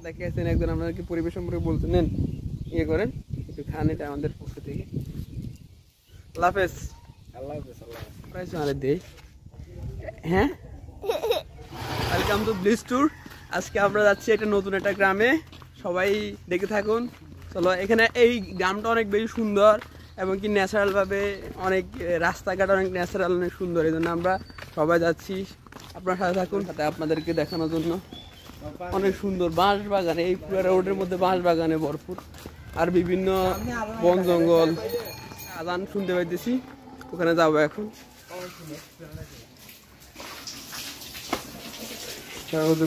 দেখাচ্ছেন একজন আপনাদেরকে পরিবেশ সম্পর্কে বলতে নেন ইয়ে করেন একটু খান এটা আমাদের পক্ষ থেকে আল্লাহ হাফেজ প্রাইস আমাদের দেই হ্যাঁ ওয়েলকাম টু ব্লিস ট্যুর আজকে আমরা যাচ্ছি একটা নতুন একটা গ্রামে সবাই দেখে থাকুন চলো এখানে এই গ্রামটা অনেক বেশি সুন্দর এবং কি ন্যাচারালভাবে অনেক রাস্তাঘাট অনেক ন্যাচারাল অনেক সুন্দর এই জন্য আমরা সবাই যাচ্ছি আপনার সাথে থাকুন সাথে আপনাদেরকে দেখানোর জন্য অনেক সুন্দর বাঁশ বাগান এই পুরো রোডের মধ্যে বাঁশ বাগানে ভরপুর আর বিভিন্ন বন জঙ্গল আজান শুনতে পাইতেছি ওখানে যাবো এখন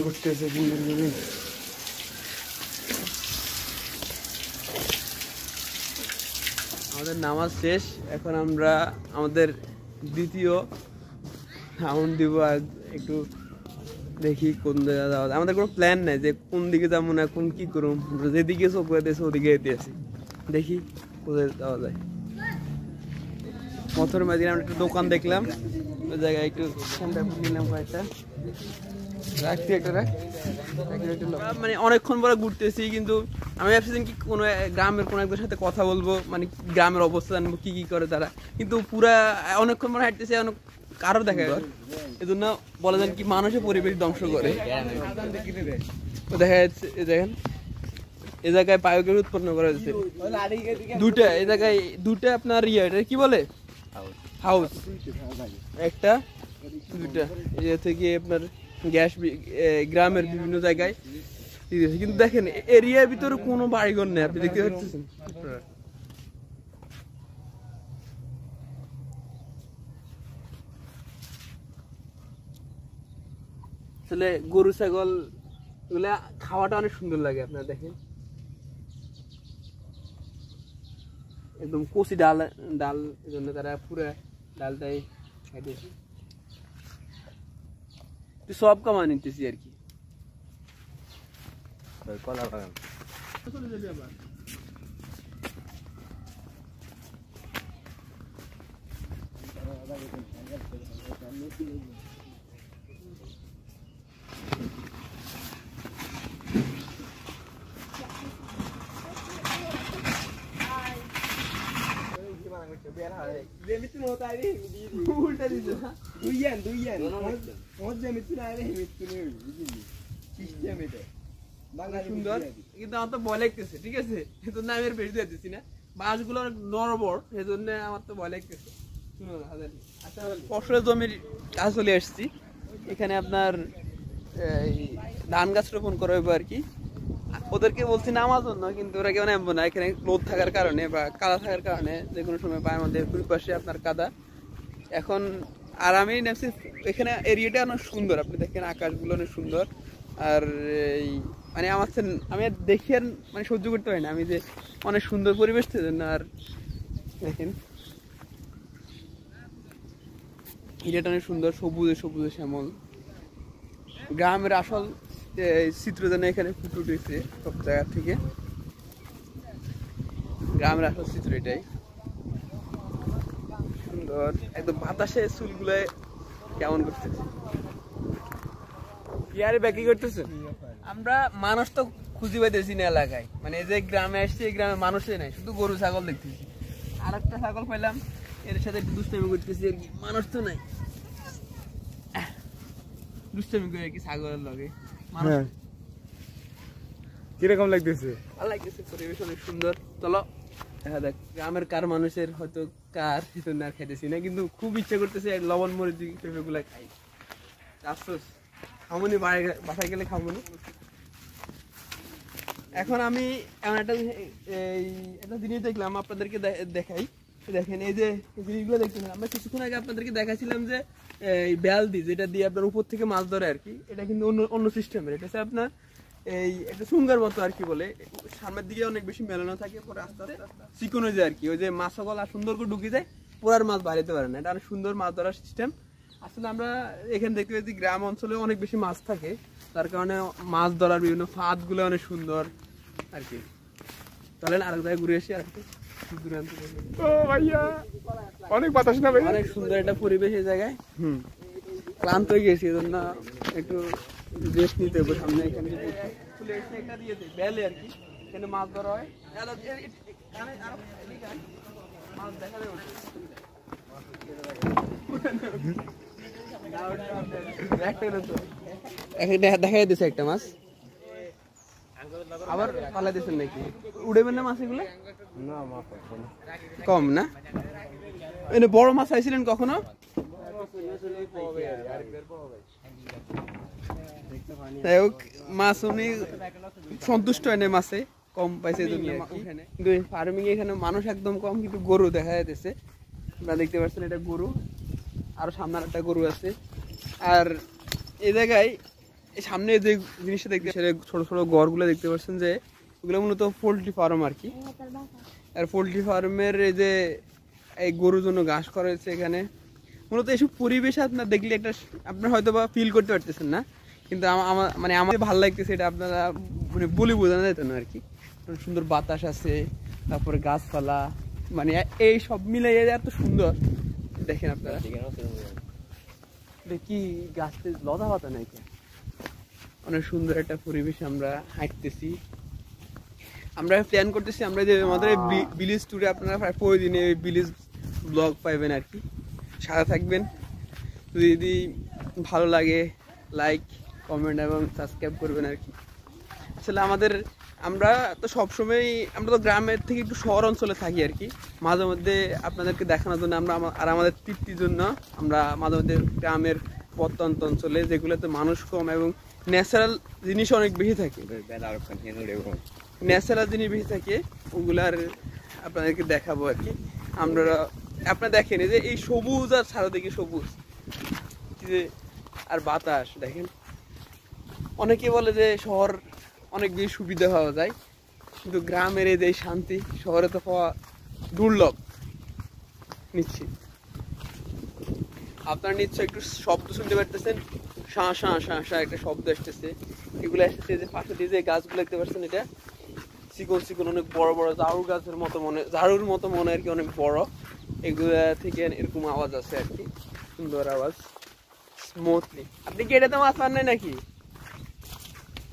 করতেছে আমাদের নামাজ শেষ এখন আমরা আমাদের দ্বিতীয় রাউন্ড দিব আর একটু দেখি কোন জায়গায় যাওয়া যায় আমাদের কোনো প্ল্যান নাই যে কোন দিকে যাবো না কোন কি করুম যেদিকে চোখ দিয়েছে ওদিকে যেতে আছি দেখি কোথায় যাওয়া যায় মথুর মাঝে আমরা একটা দোকান দেখলাম ওই জায়গায় একটু ঠান্ডা নিলাম কয়েকটা রাখছি একটা মানে অনেকক্ষণ পরে ঘুরতেছি কিন্তু আমি ভাবছিলাম কি কোনো গ্রামের কোনো একজনের সাথে কথা বলবো মানে গ্রামের অবস্থা জানবো কি কি করে তারা কিন্তু পুরা অনেকক্ষণ পরে হাঁটতেছি অনেক কারোর দেখা যায় এই জন্য বলা যায় কি মানুষের পরিবেশ ধ্বংস করে দেখা যাচ্ছে দেখেন এই জায়গায় বায়োগ্যাস উৎপন্ন করা যাচ্ছে দুইটা এই জায়গায় দুইটা আপনার এটা কি বলে হাউস একটা দুইটা এই থেকে আপনার গ্যাস গ্রামের বিভিন্ন জায়গায় কিন্তু দেখেন এরিয়ার ভিতরে কোনো বাড়িঘর নেই আপনি দেখতে পাচ্ছেন আসলে গরু ছাগল এগুলা খাওয়াটা অনেক সুন্দর লাগে আপনারা দেখেন একদম কচি ডাল ডাল এই জন্য তারা পুরা ডালটাই খাইতেছে সব কামা নিতেছি আর কি কলা বাগান সুন্দর কিন্তু আমার তো ভয় লাগতেছে ঠিক আছে সেজন্য আমি আর বেশি দিতেছি না বাঁশগুলো অনেক নরবর সেজন্য আমার তো ভয় লাগতেছে ফসলের জমির কাজ চলে আসছি এখানে আপনার ধান গাছ রোপণ করা হবে আর কি ওদেরকে বলছি নামার জন্য কিন্তু ওরা কেউ নামবো না এখানে রোদ থাকার কারণে বা কাদা থাকার কারণে যে কোনো সময় পায়ের মধ্যে দুই পাশে আপনার কাদা এখন আর আমি নামছি এখানে এরিয়াটা অনেক সুন্দর আপনি দেখেন আকাশগুলো অনেক সুন্দর আর এই মানে আমার আমি দেখি আর মানে সহ্য করতে পারি না আমি যে অনেক সুন্দর পরিবেশ জন্য আর দেখেন এরিয়াটা অনেক সুন্দর সবুজে সবুজে শ্যামল গ্রামের আসল চিত্র যেন এখানে ফুটে উঠেছে সব জায়গা থেকে গ্রামের আসল চিত্র এটাই সুন্দর একদম বাতাসে চুলগুলো কেমন করতেছে ইয়ারে ব্যাকি করতেছে আমরা মানুষ তো খুঁজে পাইতেছি না এলাকায় মানে এই যে গ্রামে আসছে এই গ্রামে মানুষই নাই শুধু গরু ছাগল দেখতেছি আর একটা ছাগল পাইলাম এর সাথে একটু দুষ্টামি করতেছি আর কি মানুষ তো নাই দুষ্টামি করে আর কি ছাগলের লগে কিরকম লাগতেছে ভালো লাগতেছে পরিবেশ অনেক সুন্দর চলো দেখা যাক গ্রামের কার মানুষের হয়তো কার সেজন্য আর খাইতেছি না কিন্তু খুব ইচ্ছা করতেছে লবণ মরিচ পেঁপেগুলা খাই আফসোস খামনি বাসায় গেলে খামনি এখন আমি এমন একটা জিনিস দেখলাম আপনাদেরকে দেখাই দেখেন এই যে জিনিসগুলো দেখতেছেন আমরা কিছুক্ষণ আগে আপনাদেরকে দেখাছিলাম যে এই বেলদি যেটা দিয়ে আপনার উপর থেকে মাছ ধরে আর কি এটা কিন্তু অন্য সিস্টেমের এটা হচ্ছে আপনার এই একটা সুঙ্গার মতো আর কি বলে সামনের দিকে অনেক বেশি মেলানো থাকে পরে আস্তে আস্তে চিকন হয়ে যায় আর কি ওই যে মাছ সকল আর সুন্দর করে ঢুকে যায় পুরার মাছ বাড়াইতে পারে না এটা অনেক সুন্দর মাছ ধরার সিস্টেম আসলে আমরা এখানে দেখতে পাচ্ছি গ্রাম অঞ্চলে অনেক বেশি মাছ থাকে তার কারণে মাছ ধরার বিভিন্ন ফাঁদ গুলো অনেক সুন্দর আর কি চলেন আরেক জায়গায় ঘুরে আসি আর কি ও ভাইয়া অনেক বাতাস না ভাই অনেক সুন্দর একটা পরিবেশ এই জায়গায় ক্লান্ত হয়ে গেছি, এই জন্য একটু রেস্ট নিতে হবে। সামনে এখানে একটা দিয়েছে বেলে আর কি, এখানে মাছ ধরা হয়, মাছ দেখা যাবে। দেখা যাচ্ছে একটা মাছ, আবার পালা দিচ্ছেন নাকি? উড়েবেন না মাছ এগুলো? কম না? এনে বড় মাছ চাইছিলেন কখনো? যাই হোক, মাছ উনি সন্তুষ্ট এনে মাছে কম পাইছে, কিন্তু ফার্মিং এখানে মানুষ একদম কম, কিন্তু গরু দেখা যাচ্ছে। আপনারা দেখতে পাচ্ছেন এটা গরু, আরো সামনে একটা গরু আছে। আর এই জায়গায় সামনে যে জিনিসটা দেখতে ছোট ছোট ঘরগুলো দেখতে পাচ্ছেন, যে ওগুলো মূলত পোল্ট্রি ফার্ম আর কি। আর পোল্ট্রি ফার্মের এই যে এই গরুর জন্য ঘাস করা হয়েছে এখানে, মূলত এইসব পরিবেশ আপনার দেখলে একটা আপনার হয়তো বা ফিল করতে পারতেছেন না, কিন্তু আমার মানে আমার ভালো লাগতেছে এটা, আপনারা মানে বলে বোঝানো যেত না আর কি। সুন্দর বাতাস আছে, তারপরে গাছপালা, মানে এই সব মিলে এত সুন্দর দেখেন আপনারা। কি গাছতে লতা পাতা নাই, অনেক সুন্দর একটা পরিবেশ। আমরা হাঁটতেছি, আমরা প্ল্যান করতেছি আমরা যে আমাদের ভিলেজ ট্যুরে আপনারা প্রায় প্রতিদিনে ভিলেজ ব্লগ পাইবেন আর কি। সাথে থাকবেন, যদি ভালো লাগে লাইক কমেন্ট এবং সাবস্ক্রাইব করবেন আর কি। আসলে আমরা তো সবসময়, আমরা তো গ্রামের থেকে একটু শহর অঞ্চলে থাকি আর কি। মাঝে মধ্যে আপনাদেরকে দেখানোর জন্য আর আমাদের তৃপ্তির জন্য আমরা মাঝে মধ্যে গ্রামের প্রত্যন্ত অঞ্চলে, যেগুলোতে মানুষ কম এবং ন্যাচারাল জিনিস অনেক বেশি থাকে, ন্যাচারাল জিনিস বেশি থাকে, ওগুলার আপনাদেরকে দেখাবো আর কি। আপনারা দেখেন যে এই সবুজ আর চারদিকে সবুজ, আর বাতাস দেখেন। অনেকে বলে যে শহর অনেক বেশি সুবিধা পাওয়া যায়, কিন্তু গ্রামের এই যে শান্তি শহরে তো পাওয়া দুর্লভ। নিশ্চিত আপনারা নিশ্চয় একটু শব্দ শুনতে পারতেছেন, শাঁ শাঁ শাঁ শাঁ একটা শব্দ আসতেছে। এগুলো আসতেছে যে পাশে দিয়ে যে গাছগুলো দেখতে পাচ্ছেন, এটা চিকন চিকন অনেক বড় বড় ঝাড়ু গাছের মতো ঝাড়ুর মতো মনে আর কি, অনেক বড়। এগুলা থেকে এরকম আওয়াজ আছে আর কি, সুন্দর আওয়াজ, স্মুথলি। আপনি কি এটাতে মাছ পান নাই নাকি?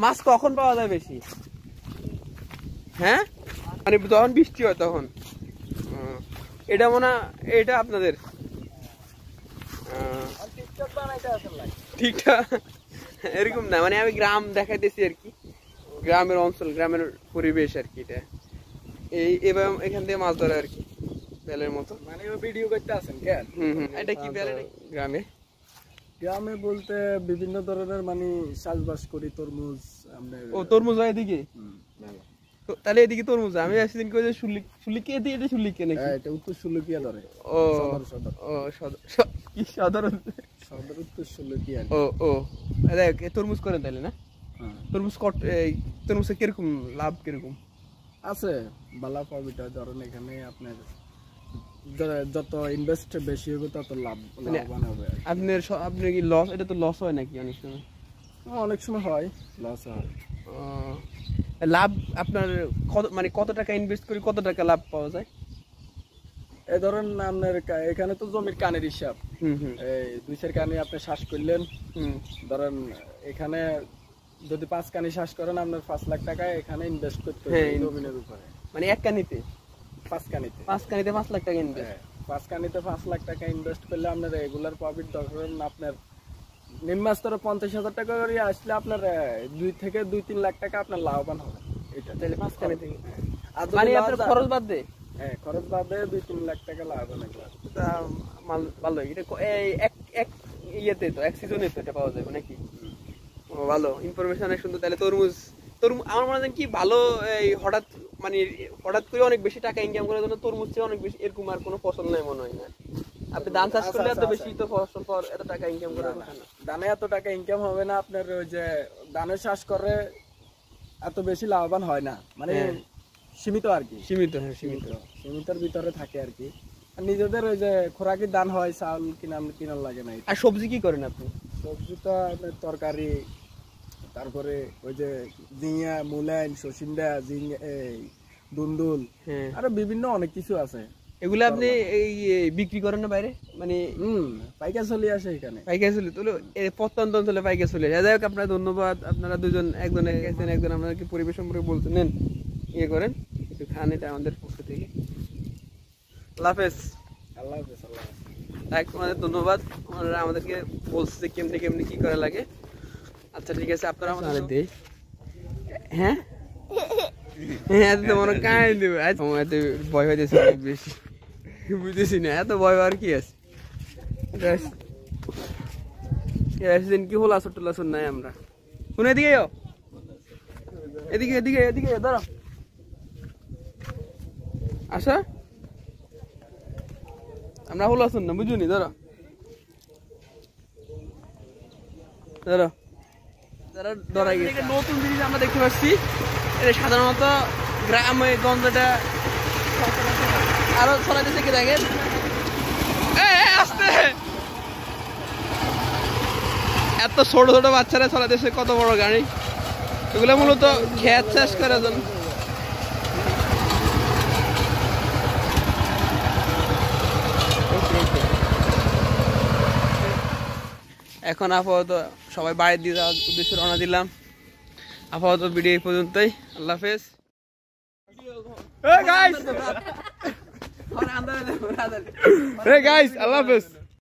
মাছ কখন পাওয়া যায় বেশি? হ্যাঁ, মানে যখন বৃষ্টি হয় তখন। এটা এটা আপনাদের ঠিকঠাক এরকম না, মানে আমি গ্রাম দেখাইতেছি আর কি, গ্রামের অঞ্চল, গ্রামের পরিবেশ আর কি। এটা এবার এখান থেকে মাছ ধরে আর কি, বেলের মতো। মানে ভিডিও করতে আসেন কেন? এটা কি বেলে? গ্রামে বলতে বিভিন্ন ধরনের মানে চাষবাস করি, তরমুজ। ও তরমুজ হয় এদিকে? তাহলে এদিকে তরমুজ। আমি সেদিন কই যে শুলিকে এদিকে, এটা শুলিকে নাকি? এটা উত্তর শুলিকিয়া ধরে। ও কি সদর উত্তর শুলিকিয়া। ও দেখ, তরমুজ করেন তাহলে না? তরমুজে কিরকম লাভ, কিরকম আছে? বালা পাবিটা ধরেন, এখানে আপনার যত ইনভেস্ট বেশি হবে তত লাভবান হবে। আপনার কি লস? এটা তো লস হয় নাকি অনেক সময়? অনেক সময় হয়, লস হয়। লাভ আপনার মানে কত টাকা ইনভেস্ট করি কত টাকা লাভ পাওয়া যায়? এই ধরেন আপনার এখানে তো জমির কানের হিসাব, এই 2 কানি আপনি শ্বাস করলেন, ধরেন এখানে যদি 5 কানি শ্বাস করেন আপনার 5 লাখ টাকা এখানে ইনভেস্ট করতে হবে জমিনের উপরে। মানে এক কানিতে 5 কানিতে 5 লাখ টাকা ইনভেস্ট। 5 কানিতে 5 লাখ টাকা ইনভেস্ট করলে আপনার রেগুলার প্রফিট ধরেন আপনার নিম্নস্তরে 50,000 টাকা করে আসলে আপনার 2 থেকে 2-3 লাখ টাকা আপনার লাভবান হবে। এটা তাহলে 5 কানিতে মানে আপনার খরচ বাদ দে? হ্যাঁ, খরচ বাদ দিয়ে 2-3 লাখ টাকা লাভবান হবে। ভালো। এটা এক ইয়েতে তো এক সিজনে তো এটা পাওয়া যাবে নাকি? ভালো ইনফরমেশন, অনেক সুন্দর। তাহলে তরমুজ আমার মনে হয় কি ভালো, এই হঠাৎ করে অনেক বেশি টাকা ইনকাম করার জন্য তরমুজ চেয়ে অনেক বেশি এরকম আর কোনো ফসল নাই মনে হয় না। আপনি ধান চাষ করলে এত বেশি তো ফসল পর এত টাকা ইনকাম করার কথা না। ধানে এত টাকা ইনকাম হবে না আপনার, ওই যে ধানের চাষ করে এত বেশি লাভবান হয় না, মানে সীমিত আর কি। সীমিতর ভিতরে থাকে আর কি। নিজেদের ওই যে খোরাকি দান হয়, চাউল কিনার লাগে না। আর সবজি কি করেন আপনি? সবজি তো তরকারি, তারপরে ওই যে জিঙা, মুলাইন, শসিন্দা, দুন্দুল, আরো বিভিন্ন অনেক কিছু আছে। এগুলো আপনি এই বিক্রি করেন না বাইরে, মানে পাইকার চলে আসে এখানে, পাইকার চলে তুলো প্রত্যন্ত অঞ্চলে পাইকার চলে আসে। যাই হোক আপনার ধন্যবাদ, আপনারা দুজন, একজন গেছেন, একজন আপনাকে পরিবেশ সম্পর্কে বলতে নেন, ইয়ে করেন একটু খান, এটা আমাদের পক্ষ থেকে। আল্লাহ হাফেজ। আল্লাহ হাফেজ। আল্লাহ হাফেজ। তাই তোমাদের ধন্যবাদ, ওনারা আমাদেরকে বলছে কেমনি কেমনি কি করা লাগে। আচ্ছা ঠিক আছে, আপনারা আমাদের দেই। হ্যাঁ হ্যাঁ, এত তো মনে কাহিনী দেবে, এত ভয় হইতেছে অনেক বেশি, বুঝতেছি না এত ভয় আর কি আছে। দিন কি হলো, আসর টুল নাই আমরা শুনে, এদিকে এদিকে এদিকে এদিকে ধরো আসা, আমরা হলো আসুন না, বুঝুনি, ধরো ধরো যারা ধরা গেছে। নতুন জিনিস আমরা দেখতে পাচ্ছি, এটা সাধারণত গ্রামে গঞ্জটা আরো ছড়াইতেছে কি দেখেন, আসতে এত ছোট ছোট বাচ্চারা ছড়াইতেছে, কত বড় গাড়ি, এগুলো মূলত খেত চাষ করার জন্য। এখন আপাতত সবাই বাড়ির দিয়ে যাওয়ার উদ্দেশ্যে রওনা দিলাম। আপাতত ভিডিও এই পর্যন্তই, আল্লাহ হাফেজ। Hey guys, Allah Hafiz.